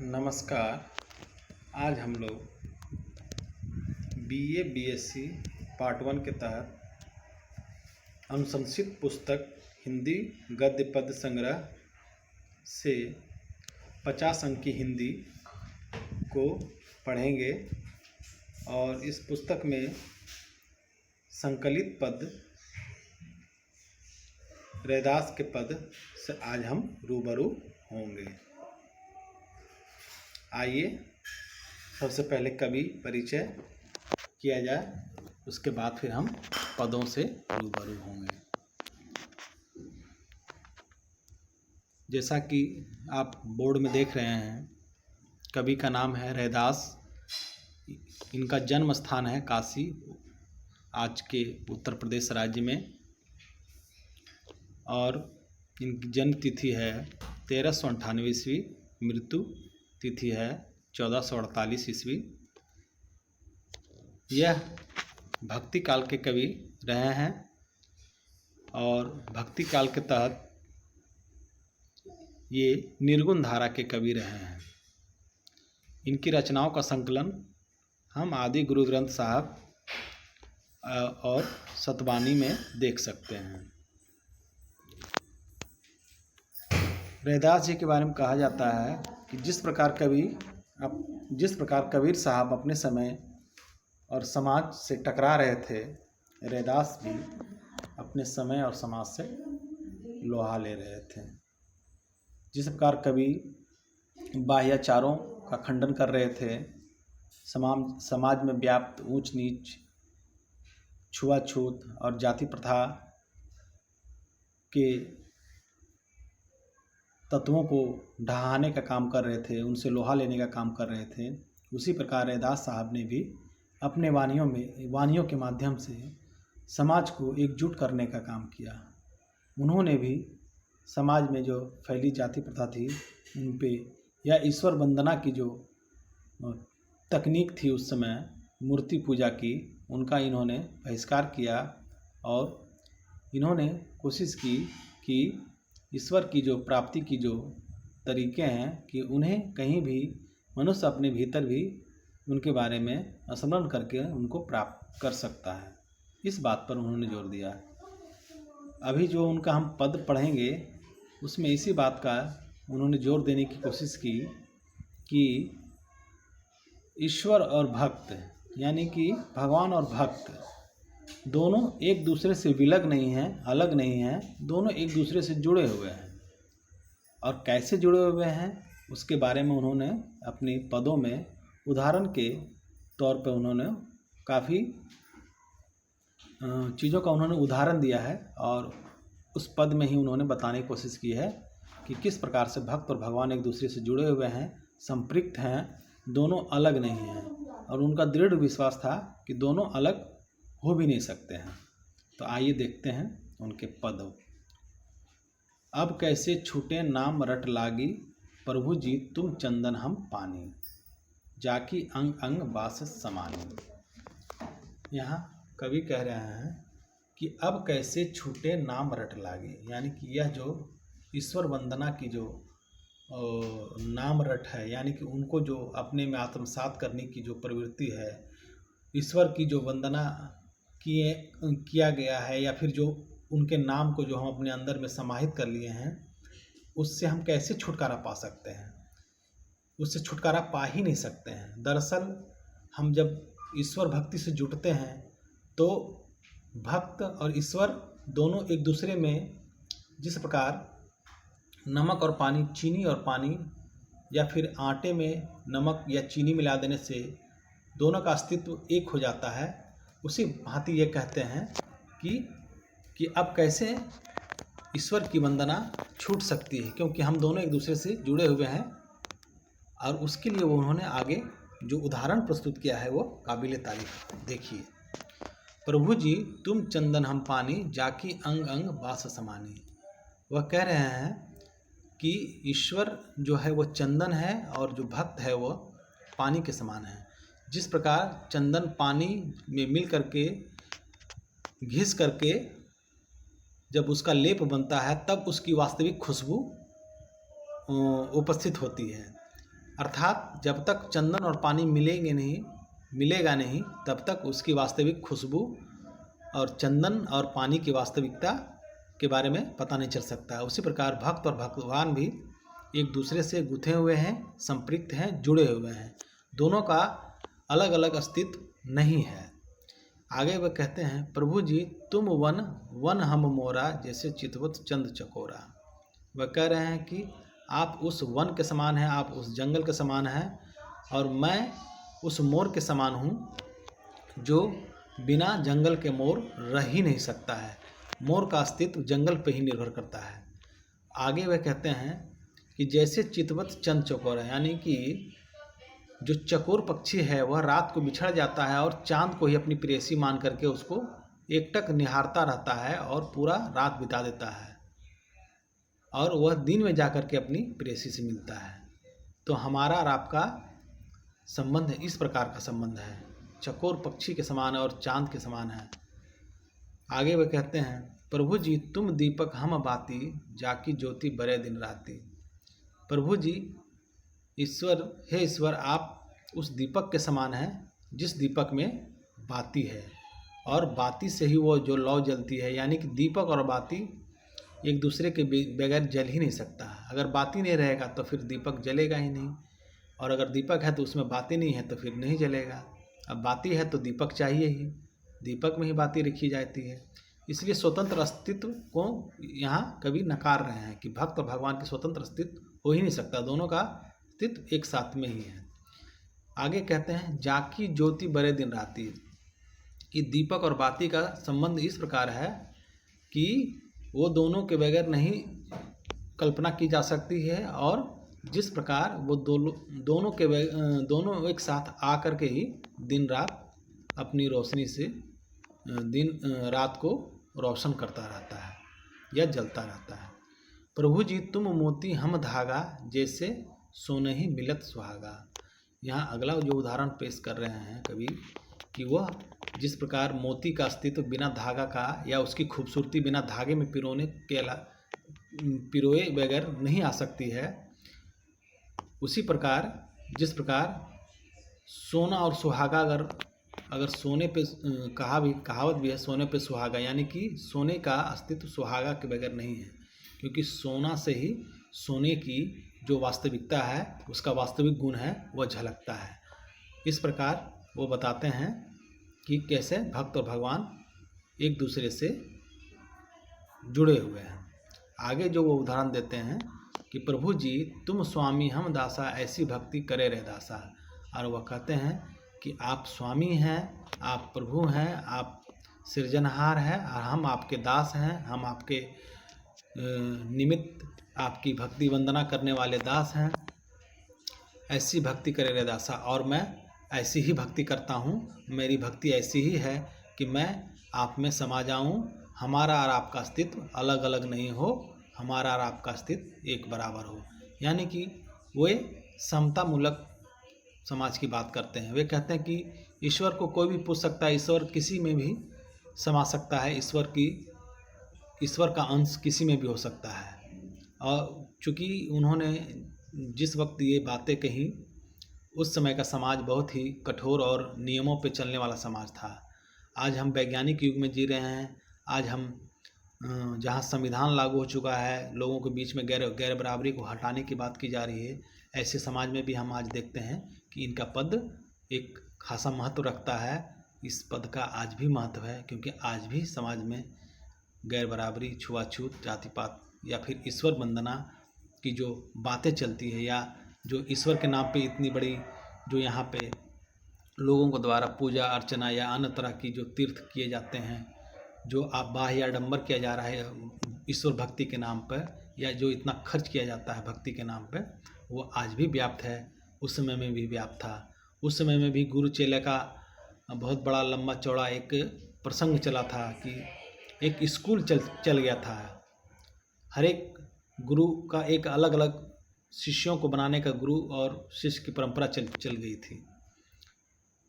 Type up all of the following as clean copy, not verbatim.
नमस्कार। आज हम लोग बीए बीएससी पार्ट 1 के तहत अनुशंसित पुस्तक हिंदी गद्य पद्य संग्रह से 50 अंक की हिंदी को पढ़ेंगे और इस पुस्तक में संकलित पद रैदास के पद से आज हम रूबरू होंगे। आइए सबसे पहले कवि परिचय किया जाए, उसके बाद फिर हम पदों से रूबरू होंगे। जैसा कि आप बोर्ड में देख रहे हैं, कवि का नाम है रैदास। इनका जन्म स्थान है काशी, आज के उत्तर प्रदेश राज्य में, और इनकी जन्म तिथि है 1398 ईस्वी, मृत्यु तिथि है 1448 ईस्वी। यह भक्ति काल के कवि रहे हैं और भक्ति काल के तहत ये निर्गुण धारा के कवि रहे हैं। इनकी रचनाओं का संकलन हम आदि गुरु ग्रंथ साहब और सतवानी में देख सकते हैं। रैदास जी के बारे में कहा जाता है कि जिस प्रकार कबीर साहब अपने समय और समाज से टकरा रहे थे, रैदास भी अपने समय और समाज से लोहा ले रहे थे। जिस प्रकार कवि बाह्याचारों का खंडन कर रहे थे, समाज में व्याप्त ऊंच नीच, छुआछूत और जाति प्रथा के तत्वों को ढहाने का काम कर रहे थे, उनसे लोहा लेने का काम कर रहे थे, उसी प्रकार रैदास साहब ने भी अपने वानियों के माध्यम से समाज को एकजुट करने का काम किया। उन्होंने भी समाज में जो फैली जाति प्रथा थी उन पे, या ईश्वर वंदना की जो तकनीक थी उस समय मूर्ति पूजा की, उनका इन्होंने बहिष्कार किया और इन्होंने कोशिश की कि ईश्वर की जो प्राप्ति की जो तरीके हैं कि उन्हें कहीं भी मनुष्य अपने भीतर भी उनके बारे में स्मरण करके उनको प्राप्त कर सकता है। इस बात पर उन्होंने जोर दिया। अभी जो उनका हम पद पढ़ेंगे उसमें इसी बात का उन्होंने जोर देने की कोशिश की कि ईश्वर और भक्त, यानी कि भगवान और भक्त दोनों एक दूसरे से विलग नहीं हैं, अलग नहीं हैं, दोनों एक दूसरे से जुड़े हुए हैं। और कैसे जुड़े हुए हैं उसके बारे में उन्होंने अपने पदों में उदाहरण के तौर पर उन्होंने काफ़ी चीज़ों का उन्होंने उदाहरण दिया है और उस पद में ही उन्होंने बताने की कोशिश की है कि किस प्रकार से भक्त और भगवान एक दूसरे से जुड़े हुए हैं, संपृक्त हैं, दोनों अलग नहीं हैं। और उनका दृढ़ विश्वास था कि दोनों अलग हो भी नहीं सकते हैं। तो आइए देखते हैं उनके पद। अब कैसे छूटे नाम रट लागी, प्रभु जी तुम चंदन हम पानी, जाकी अंग अंग बास समानी। यहाँ कवि कह रहे हैं कि अब कैसे छूटे नाम रट लागी, यानी कि यह जो ईश्वर वंदना की जो नाम रट है, यानी कि उनको जो अपने में आत्मसात करने की जो प्रवृत्ति है, ईश्वर की जो वंदना किया गया है, या फिर जो उनके नाम को जो हम अपने अंदर में समाहित कर लिए हैं, उससे हम कैसे छुटकारा पा सकते हैं? उससे छुटकारा पा ही नहीं सकते हैं। दरअसल हम जब ईश्वर भक्ति से जुटते हैं तो भक्त और ईश्वर दोनों एक दूसरे में, जिस प्रकार नमक और पानी, चीनी और पानी, या फिर आटे में नमक या चीनी मिला देने से दोनों का अस्तित्व एक हो जाता है, उसी भांति ये कहते हैं कि अब कैसे ईश्वर की वंदना छूट सकती है, क्योंकि हम दोनों एक दूसरे से जुड़े हुए हैं। और उसके लिए उन्होंने आगे जो उदाहरण प्रस्तुत किया है वो काबिल तारीफ। देखिए, प्रभु जी तुम चंदन हम पानी, जाकी अंग अंग बास समानी। वह कह रहे हैं कि ईश्वर जो है वो चंदन है और जो भक्त है वो पानी के समान है। जिस प्रकार चंदन पानी में मिल करके, घिस करके जब उसका लेप बनता है तब उसकी वास्तविक खुशबू उपस्थित होती है। अर्थात जब तक चंदन और पानी मिलेगा नहीं तब तक उसकी वास्तविक खुशबू और चंदन और पानी की वास्तविकता के बारे में पता नहीं चल सकता है। उसी प्रकार भक्त और भगवान भी एक दूसरे से गुथे हुए हैं, संपृक्त हैं, जुड़े हुए हैं। दोनों का अलग अलग अस्तित्व नहीं है। आगे वह कहते हैं, प्रभु जी तुम वन वन हम मोरा, जैसे चितवत चंद चकोरा। वह कह रहे हैं कि आप उस वन के समान हैं, आप उस जंगल के समान हैं, और मैं उस मोर के समान हूँ जो बिना जंगल के मोर रह ही नहीं सकता है। मोर का अस्तित्व जंगल पर ही निर्भर करता है। आगे वह कहते हैं कि जैसे चितवत चंद चकोरा, यानी कि जो चकोर पक्षी है वह रात को बिछड़ जाता है और चांद को ही अपनी प्रेयसी मान करके उसको एकटक निहारता रहता है और पूरा रात बिता देता है, और वह दिन में जाकर के अपनी प्रेयसी से मिलता है। तो हमारा और आपका संबंध इस प्रकार का संबंध है, चकोर पक्षी के समान है और चांद के समान है। आगे वह कहते हैं, प्रभु जी तुम दीपक हम बाती, जाकी ज्योति बरे दिन राती। प्रभु जी ईश्वर, हे ईश्वर आप उस दीपक के समान हैं जिस दीपक में बाती है, और बाती से ही वो जो लौ जलती है। यानी कि दीपक और बाती एक दूसरे के बगैर जल ही नहीं सकता। अगर बाती नहीं रहेगा तो फिर दीपक जलेगा ही नहीं, और अगर दीपक है तो उसमें बाती नहीं है तो फिर नहीं जलेगा। अब बाती है तो दीपक चाहिए ही, दीपक में ही बाती रखी जाती है। इसलिए स्वतंत्र अस्तित्व को यहाँ कवि नकार रहे हैं कि भक्त और भगवान के स्वतंत्र अस्तित्व हो ही नहीं सकता, दोनों का अस्तित्व एक साथ में ही है। आगे कहते हैं, जाकी ज्योति बरे दिन राती। कि दीपक और बाती का संबंध इस प्रकार है कि वो दोनों के बगैर नहीं कल्पना की जा सकती है, और जिस प्रकार वो दोनों एक साथ आकर के ही दिन रात अपनी रोशनी से दिन रात को रोशन करता रहता है या जलता रहता है। प्रभु जी तुम मोती हम धागा, जैसे सोने ही मिलत सुहागा। यहाँ अगला जो उदाहरण पेश कर रहे हैं कवि कि वह जिस प्रकार मोती का अस्तित्व बिना धागा का या उसकी खूबसूरती बिना धागे में पिरोए बगैर नहीं आ सकती है, उसी प्रकार जिस प्रकार सोना और सुहागा अगर सोने पे कहावत भी है, सोने पे सुहागा, यानी कि सोने का अस्तित्व सुहागा के बगैर नहीं है, क्योंकि सोना से ही सोने की जो वास्तविकता है, उसका वास्तविक गुण है, वह झलकता है। इस प्रकार वो बताते हैं कि कैसे भक्त और भगवान एक दूसरे से जुड़े हुए हैं। आगे जो वो उदाहरण देते हैं कि प्रभु जी तुम स्वामी हम दासा, ऐसी भक्ति करे रह दासा। और वह कहते हैं कि आप स्वामी हैं, आप प्रभु हैं, आप सृजनहार हैं, और हम आपके दास हैं, हम आपके निमित्त आपकी भक्ति वंदना करने वाले दास हैं। ऐसी भक्ति करे रे दासा, और मैं ऐसी ही भक्ति करता हूँ। मेरी भक्ति ऐसी ही है कि मैं आप में समा जाऊँ, हमारा और आपका अस्तित्व अलग अलग नहीं हो, हमारा और आपका अस्तित्व एक बराबर हो। यानी कि वे समतामूलक समाज की बात करते हैं। वे कहते हैं कि ईश्वर को कोई भी पूछ सकता है, ईश्वर किसी में भी समा सकता है, ईश्वर का अंश किसी में भी हो सकता है। और चूँकि उन्होंने जिस वक्त ये बातें कही, उस समय का समाज बहुत ही कठोर और नियमों पे चलने वाला समाज था। आज हम वैज्ञानिक युग में जी रहे हैं। आज हम जहाँ संविधान लागू हो चुका है, लोगों के बीच में गैर बराबरी को हटाने की बात की जा रही है, ऐसे समाज में भी हम आज देखते हैं कि इनका पद एक खासा महत्व रखता है। इस पद का आज भी महत्व है, क्योंकि आज भी समाज में गैर बराबरी, छुआछूत, जाति पात या फिर ईश्वर वंदना की जो बातें चलती है, या जो ईश्वर के नाम पे इतनी बड़ी जो यहाँ पे लोगों को द्वारा पूजा अर्चना या अन्य तरह की जो तीर्थ किए जाते हैं, जो बाह्य आडंबर किया जा रहा है ईश्वर भक्ति के नाम पर, या जो इतना खर्च किया जाता है भक्ति के नाम पर, वो आज भी व्याप्त है। उस समय में भी व्याप्त था। उस समय में भी गुरु चेले का बहुत बड़ा लंबा चौड़ा एक प्रसंग चला था कि एक स्कूल चल गया था। हर एक गुरु का एक अलग अलग शिष्यों को बनाने का गुरु और शिष्य की परंपरा चल गई थी।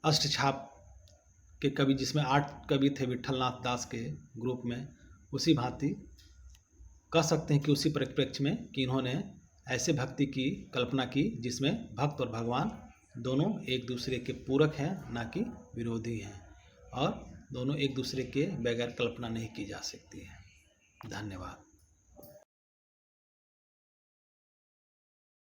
अष्टछाप के कवि, जिसमें 8 कवि थे विठलनाथ दास के ग्रुप में, उसी भांति कह सकते हैं कि उसी परिप्रेक्ष्य में कि इन्होंने ऐसे भक्ति की कल्पना की जिसमें भक्त और भगवान दोनों एक दूसरे के पूरक हैं, ना कि विरोधी हैं, और दोनों एक दूसरे के बगैर कल्पना नहीं की जा सकती है। धन्यवाद।